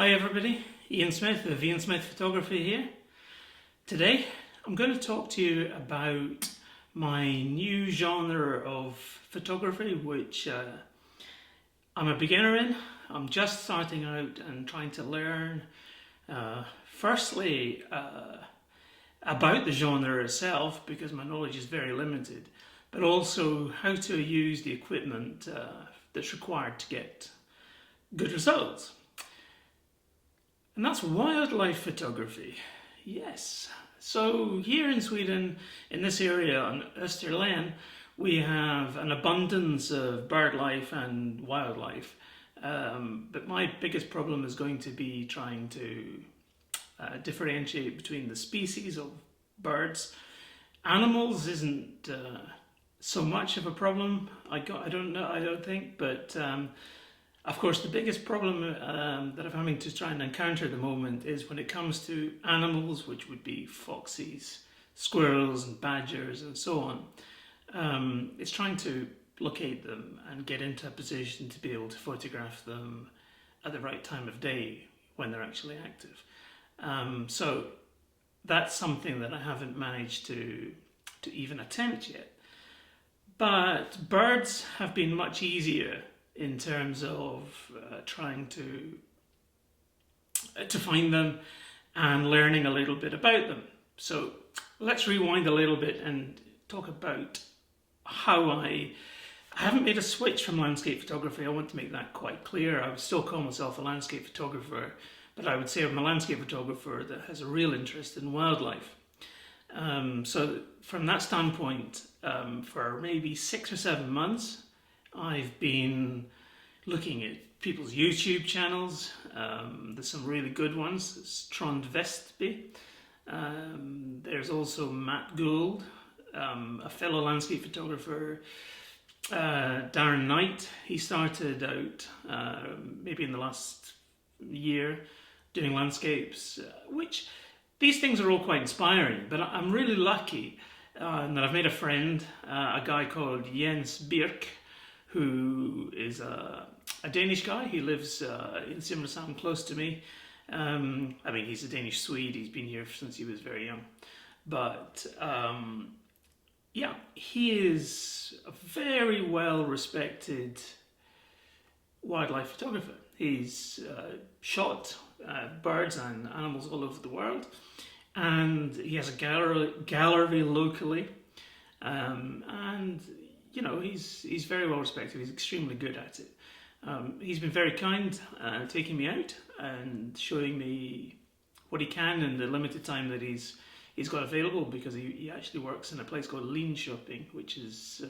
Hi everybody, Ian Smith of Ian Smith Photography here. Today I'm going to talk to you about my new genre of photography which I'm a beginner in. I'm just starting out and trying to learn firstly about the genre itself, because my knowledge is very limited, but also how to use the equipment that's required to get good results. And that's wildlife photography. Yes. So here in Sweden, in this area on Österlen, we have an abundance of bird life and wildlife. But my biggest problem is going to be trying to differentiate between the species of birds. Animals isn't so much of a problem. I don't think, but of course, the biggest problem that I'm having to try and encounter at the moment is when it comes to animals, which would be foxes, squirrels and badgers and so on. It's trying to locate them and get into a position to be able to photograph them at the right time of day when they're actually active. So that's something that I haven't managed to even attempt yet. But birds have been much easier in terms of trying to find them and learning a little bit about them. So let's rewind a little bit and talk about how I haven't made a switch from landscape photography. I want to make that quite clear. I would still call myself a landscape photographer, but I would say I'm a landscape photographer that has a real interest in wildlife. So from that standpoint, for maybe 6 or 7 months, I've been looking at people's YouTube channels. There's some really good ones. There's Trond Vestby. There's also Matt Gould, a fellow landscape photographer. Darren Knight, he started out maybe in the last year doing landscapes, which these things are all quite inspiring, but I'm really lucky that I've made a friend, a guy called Jens Birk, who is a Danish guy. He lives in Simrishamn, close to me. I mean, he's a Danish Swede. He's been here since he was very young. But yeah, he is a very well-respected wildlife photographer. He's shot birds and animals all over the world. And he has a gallery locally. And you know, he's very well respected. He's extremely good at it. He's been very kind, taking me out and showing me what he can in the limited time that he's got available, because he actually works in a place called Linköping, which is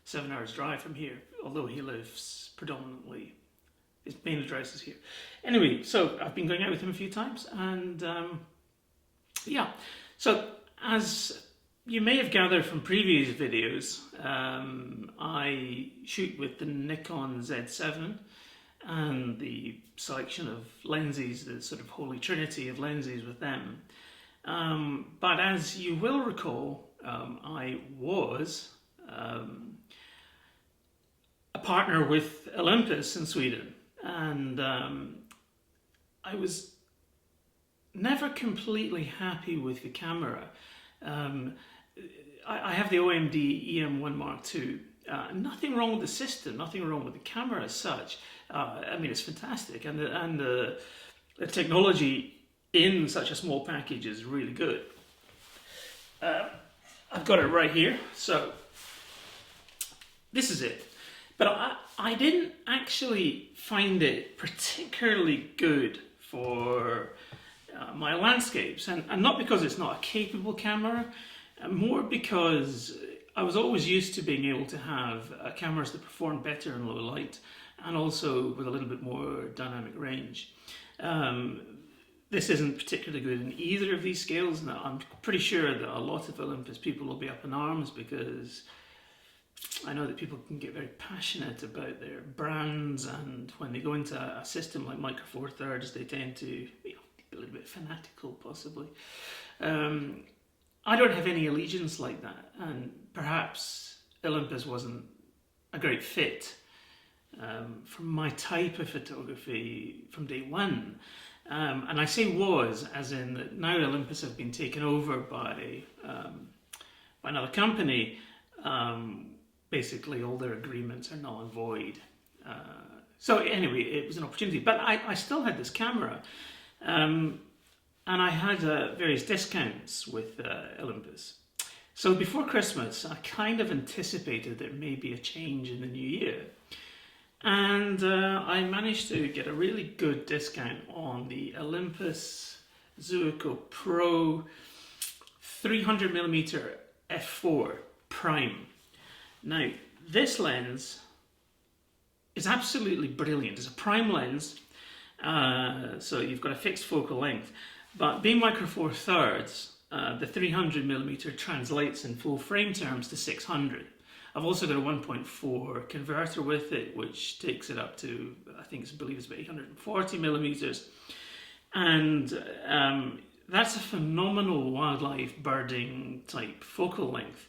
7 hours drive from here, although he lives predominantly, his main address is here. Anyway, so I've been going out with him a few times, and yeah, so as you may have gathered from previous videos, I shoot with the Nikon Z7 and the selection of lenses, the sort of holy trinity of lenses with them. But as you will recall, I was a partner with Olympus in Sweden, and I was never completely happy with the camera. I have the OMD EM1 Mark II. Nothing wrong with the system, nothing wrong with the camera as such. I mean, it's fantastic, and the technology in such a small package is really good. I've got it right here, so this is it. But I didn't actually find it particularly good for my landscapes, and not because it's not a capable camera, more because I was always used to being able to have cameras that perform better in low light and also with a little bit more dynamic range. This isn't particularly good in either of these scales. Now, I'm pretty sure that a lot of Olympus people will be up in arms, because I know that people can get very passionate about their brands, and when they go into a system like Micro Four Thirds, they tend to, you know, be a little bit fanatical, possibly. I don't have any allegiance like that, and perhaps Olympus wasn't a great fit for my type of photography from day one. And I say was, as in that now Olympus have been taken over by another company. Basically, all their agreements are null and void. So anyway, it was an opportunity. But I still had this camera. And I had various discounts with Olympus. So before Christmas, I kind of anticipated there may be a change in the new year. And I managed to get a really good discount on the Olympus Zuiko Pro 300mm f4 prime. Now, this lens is absolutely brilliant. It's a prime lens, so you've got a fixed focal length. But being micro four thirds, the 300mm translates in full frame terms to 600. I've also got a 1.4 converter with it, which takes it up to, I believe it's about 840mm. And that's a phenomenal wildlife birding type focal length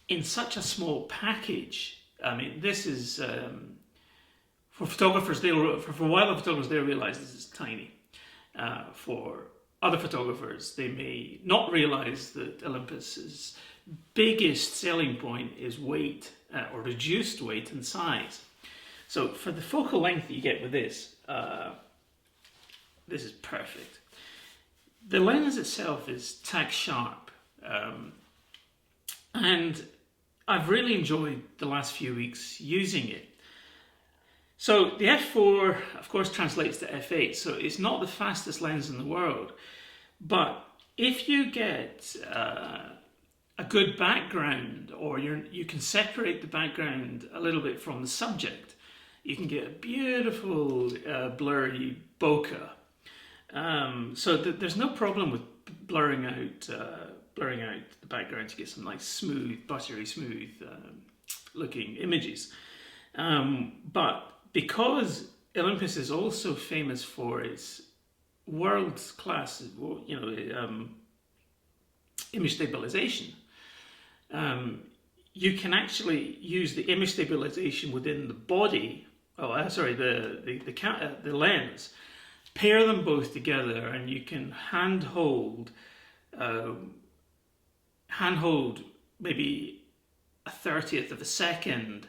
in such a small package. I mean, this is, for photographers, for wildlife photographers, they'll realize this is tiny. For other photographers, they may not realize that Olympus's biggest selling point is weight, or reduced weight and size. So for the focal length that you get with this, this is perfect. The lens itself is tack sharp, and I've really enjoyed the last few weeks using it. So the f4, of course, translates to f8, so it's not the fastest lens in the world, but if you get a good background, or you can separate the background a little bit from the subject, you can get a beautiful blurry bokeh. So there's no problem with blurring out the background to get some nice smooth, buttery smooth looking images. But because Olympus is also famous for its world-class, image stabilization, you can actually use the image stabilization within the body. The lens. Pair them both together, and you can handhold maybe a 30th of a second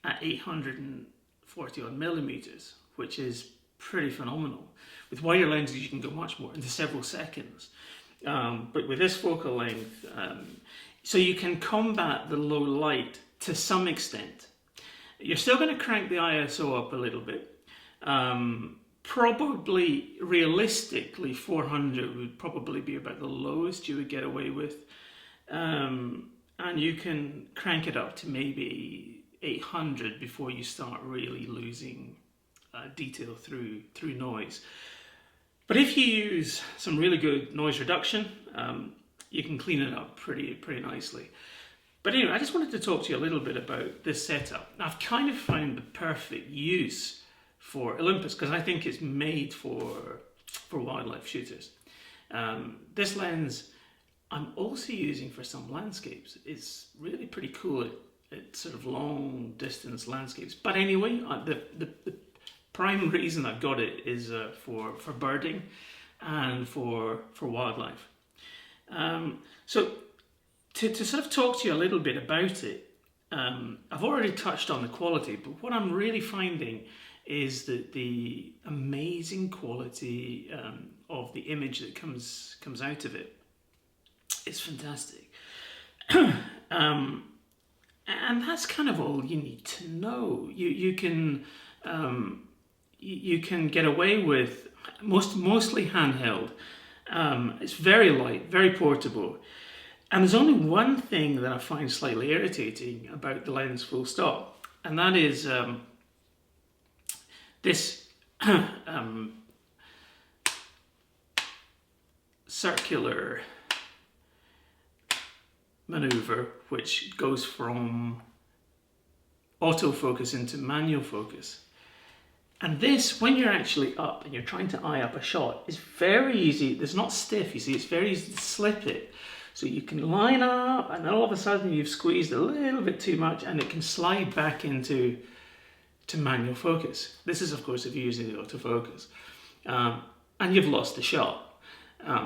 at 840 millimeters, which is pretty phenomenal. With wider lenses, you can go much more, into several seconds. But with this focal length, so you can combat the low light to some extent. You're still going to crank the ISO up a little bit. Probably, realistically, 400 would probably be about the lowest you would get away with. And you can crank it up to maybe 800 before you start really losing detail through noise. But if you use some really good noise reduction, you can clean it up pretty nicely. But anyway, I just wanted to talk to you a little bit about this setup. I've kind of found the perfect use for Olympus because I think it's made for wildlife shooters. This lens I'm also using for some landscapes. It's really pretty cool at sort of long distance landscapes. But anyway, the prime reason I've got it is for birding and for wildlife. So to sort of talk to you a little bit about it, I've already touched on the quality, but what I'm really finding is that the amazing quality of the image that comes out of it is fantastic. And that's kind of all you need to know. You can get away with mostly handheld. It's very light, very portable. And there's only one thing that I find slightly irritating about the lens full stop, and that is this circular maneuver which goes from autofocus into manual focus. And this, when you're actually up and you're trying to eye up a shot, is very easy. It's not stiff, you see, it's very easy to slip it. So you can line up and all of a sudden you've squeezed a little bit too much and it can slide back into to manual focus. This is, of course, if you're using the autofocus. And you've lost the shot.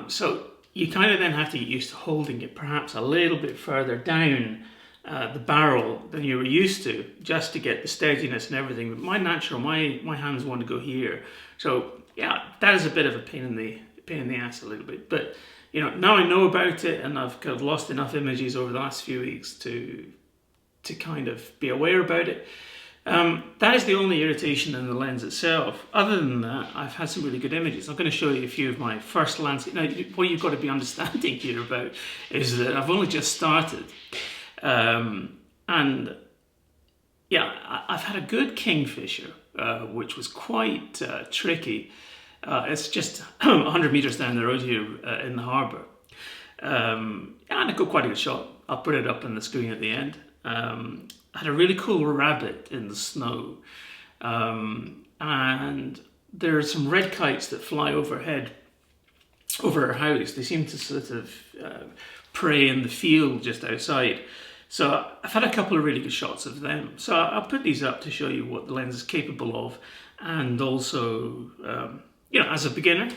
So you kind of then have to get used to holding it perhaps a little bit further down the barrel than you were used to, just to get the steadiness and everything. But my hands want to go here. So yeah, that is a bit of a pain in the ass a little bit. But you know, now I know about it, and I've kind of lost enough images over the last few weeks to kind of be aware about it. That is the only irritation in the lens itself. Other than that, I've had some really good images. I'm going to show you a few of my first landscape. Now, what you've got to be understanding here about is that I've only just started. And yeah, I've had a good kingfisher, which was quite tricky. It's just 100 meters down the road here in the harbour. And I got quite a good shot. I'll put it up on the screen at the end. I had a really cool rabbit in the snow. And there are some red kites that fly overhead over our house. They seem to sort of prey in the field just outside. So I've had a couple of really good shots of them. So I'll put these up to show you what the lens is capable of, and also, you know, as a beginner,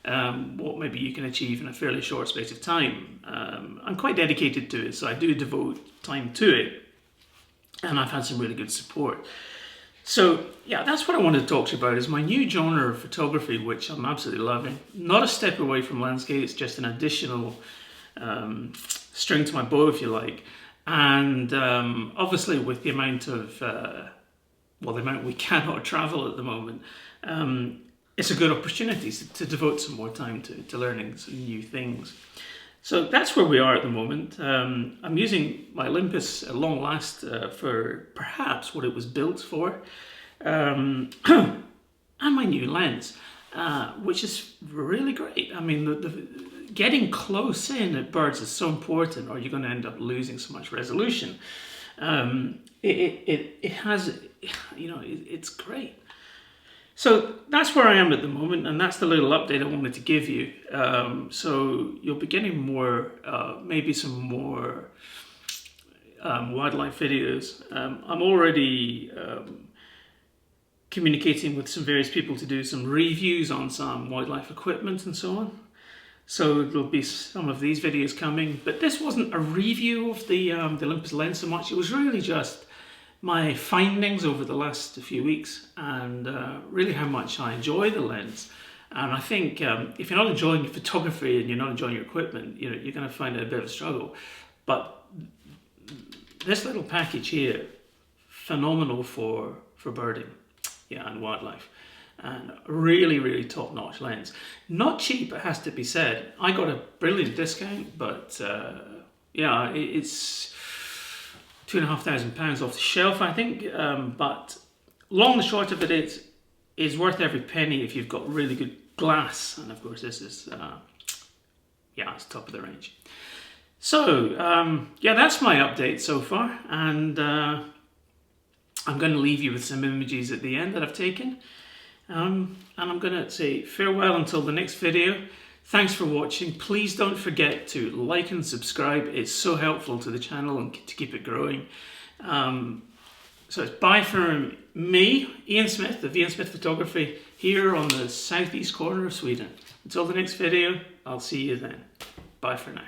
what maybe you can achieve in a fairly short space of time. I'm quite dedicated to it, so I do devote time to it, and I've had some really good support. So yeah, that's what I wanted to talk to you about, is my new genre of photography, which I'm absolutely loving. Not a step away from landscape, it's just an additional string to my bow, if you like. And obviously with the amount of, the amount we cannot travel at the moment, it's a good opportunity to devote some more time to learning some new things. So that's where we are at the moment. I'm using my Olympus at long last for perhaps what it was built for, and my new lens, which is really great. I mean, getting close in at birds is so important, or you're going to end up losing so much resolution. It has, you know, it's great. So that's where I am at the moment, and that's the little update I wanted to give you. So you'll be getting more, maybe some more wildlife videos. I'm already communicating with some various people to do some reviews on some wildlife equipment and so on. So there'll be some of these videos coming, but this wasn't a review of the Olympus lens so much. It was really just my findings over the last few weeks, and really how much I enjoy the lens. And I think if you're not enjoying your photography and you're not enjoying your equipment, you know, you're going to find it a bit of a struggle. But this little package here, phenomenal for birding, yeah, and wildlife. And really, really top-notch lens. Not cheap, it has to be said. I got a brilliant discount, but yeah, it's £2,500 off the shelf, I think. But long and short of it is worth every penny if you've got really good glass. And of course, this is yeah, it's top of the range. So yeah, that's my update so far, and I'm going to leave you with some images at the end that I've taken. And I'm going to say farewell until the next video. Thanks for watching. Please don't forget to like and subscribe. It's so helpful to the channel and to keep it growing. So it's bye from me, Ian Smith of Ian Smith Photography, here on the southeast corner of Sweden. Until the next video, I'll see you then. Bye for now.